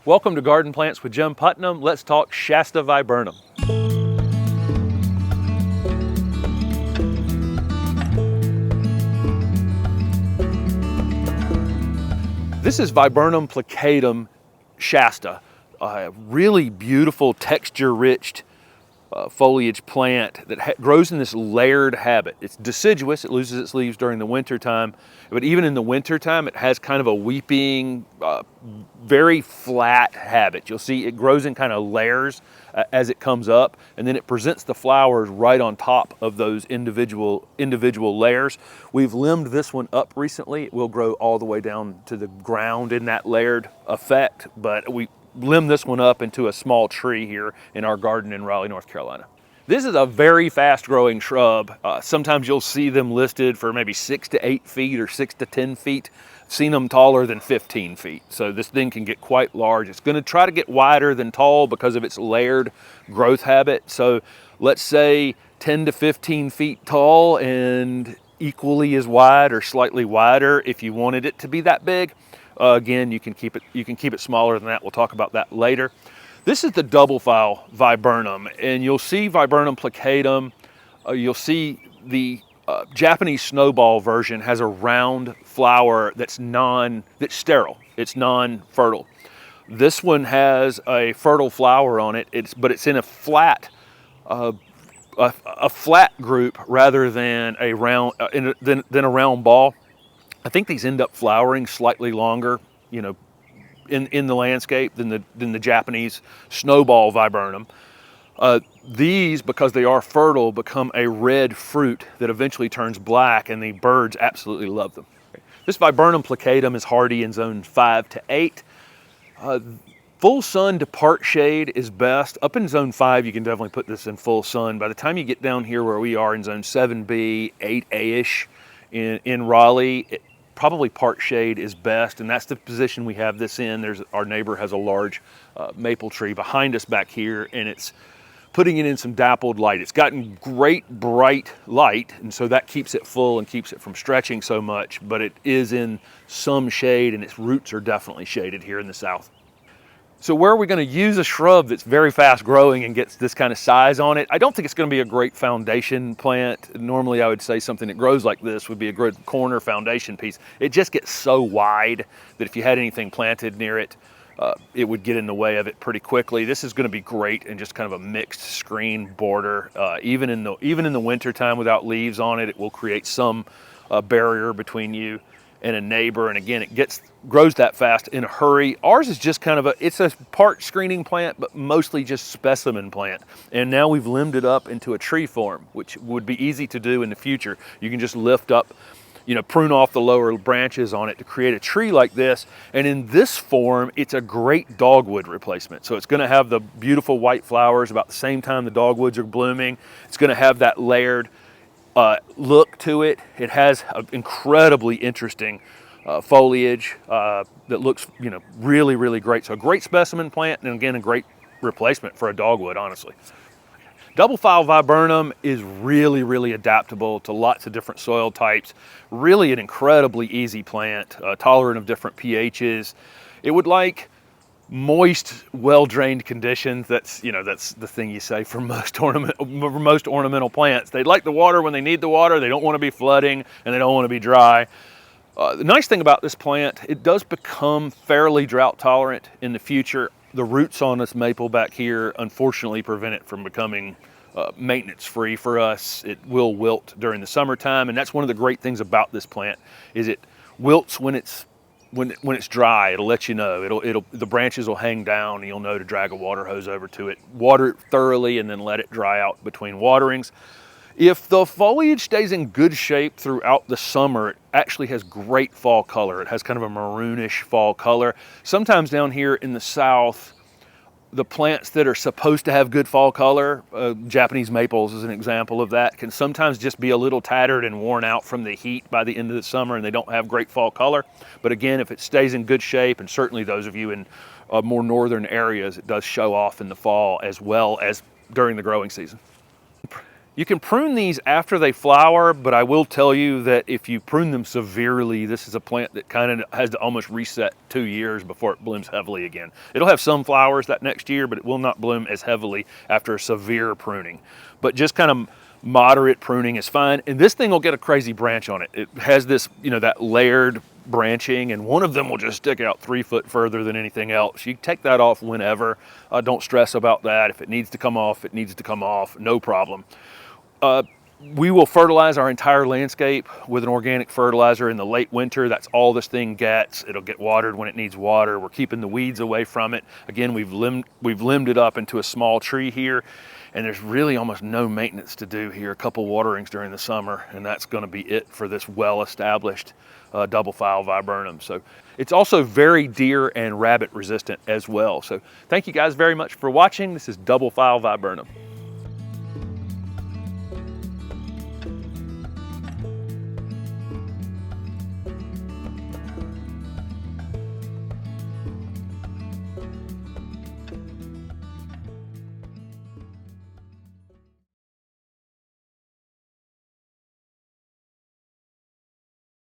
Welcome to Garden Plants with Jim Putnam. Let's talk Shasta Viburnum. This is Viburnum plicatum Shasta, a really beautiful texture-rich foliage plant that grows in this layered habit. It's deciduous, it loses its leaves during the winter time, but even in the winter time it has kind of a weeping, very flat habit. You'll see it grows in kind of layers as it comes up, and then it presents the flowers right on top of those individual layers. We've limbed this one up recently. It will grow all the way down to the ground in that layered effect, but we limb this one up into a small tree here in our garden in Raleigh, North Carolina. This is a very fast growing shrub. Sometimes you'll see them listed for maybe 6 to 8 feet or 6 to 10 feet. I've seen them taller than 15 feet. So this thing can get quite large. It's gonna try to get wider than tall because of its layered growth habit. So let's say 10 to 15 feet tall and equally as wide or slightly wider if you wanted it to be that big. Again, you can keep it smaller than that. We'll talk about that later. This is the double file viburnum, and you'll see Viburnum plicatum. You'll see the Japanese snowball version has a round flower that's sterile. It's non-fertile. This one has a fertile flower on it. But it's in a flat group rather than a round than a round ball. I think these end up flowering slightly longer, you know, in the landscape than the Japanese snowball viburnum. These, because they are fertile, become a red fruit that eventually turns black, and the birds absolutely love them. This Viburnum plicatum is hardy in zone 5 to 8. Full sun to part shade is best. Up in zone 5, you can definitely put this in full sun. By the time you get down here where we are in zone 7B, 8A-ish in Raleigh, probably part shade is best, and that's the position we have this in. Our neighbor has a large maple tree behind us back here, and it's putting it in some dappled light. It's gotten great bright light, and so that keeps it full and keeps it from stretching so much, but it is in some shade, and its roots are definitely shaded here in the south. So where are we going to use a shrub that's very fast growing and gets this kind of size on it? I don't think it's going to be a great foundation plant. Normally I would say something that grows like this would be a good corner foundation piece. It just gets so wide that if you had anything planted near it, it would get in the way of it pretty quickly. This is going to be great in just kind of a mixed screen border. Even in the winter time without leaves on it, it will create some barrier between you and a neighbor, and again, it grows that fast in a hurry. Ours is just kind of it's a part screening plant, but mostly just specimen plant. And now we've limbed it up into a tree form, which would be easy to do in the future. You can just lift up, prune off the lower branches on it to create a tree like this. And in this form, it's a great dogwood replacement. So it's gonna have the beautiful white flowers about the same time the dogwoods are blooming. It's gonna have that layered look to it. It has an incredibly interesting foliage that looks, really, really great. So a great specimen plant, and again, a great replacement for a dogwood, honestly. Double file viburnum is really, really adaptable to lots of different soil types. Really an incredibly easy plant, tolerant of different pHs. It would like moist, well-drained conditions. That's the thing you say for most ornamental plants. They like the water when they need the water. They don't want to be flooding, and they don't want to be dry. The nice thing about this plant, it does become fairly drought tolerant in the future. The roots on this maple back here unfortunately prevent it from becoming maintenance free for us. It will wilt during the summertime, and that's one of the great things about this plant is it wilts when it's dry. It'll let you know. The branches will hang down, and you'll know to drag a water hose over to it, water it thoroughly, and then let it dry out between waterings. If the foliage stays in good shape throughout the summer, it actually has great fall color. It has kind of a maroonish fall color. Sometimes down here in the south, the plants that are supposed to have good fall color, Japanese maples is an example of that, can sometimes just be a little tattered and worn out from the heat by the end of the summer, and they don't have great fall color. But again, if it stays in good shape, and certainly those of you in more northern areas, it does show off in the fall as well as during the growing season. You can prune these after they flower, but I will tell you that if you prune them severely, this is a plant that kind of has to almost reset 2 years before it blooms heavily again. It'll have some flowers that next year, but it will not bloom as heavily after a severe pruning. But just kind of moderate pruning is fine. And this thing will get a crazy branch on it. It has this, you know, that layered branching, and one of them will just stick out 3 foot further than anything else. You take that off whenever. Don't stress about that. If it needs to come off, it needs to come off, no problem. We will fertilize our entire landscape with an organic fertilizer in the late winter. That's all this thing gets. It'll get watered when it needs water. We're keeping the weeds away from it. Again, we've limbed it up into a small tree here, and there's really almost no maintenance to do here. A couple waterings during the summer, and that's going to be it for this well-established double file viburnum. So it's also very deer and rabbit resistant as well. So thank you guys very much for watching. This is double file viburnum.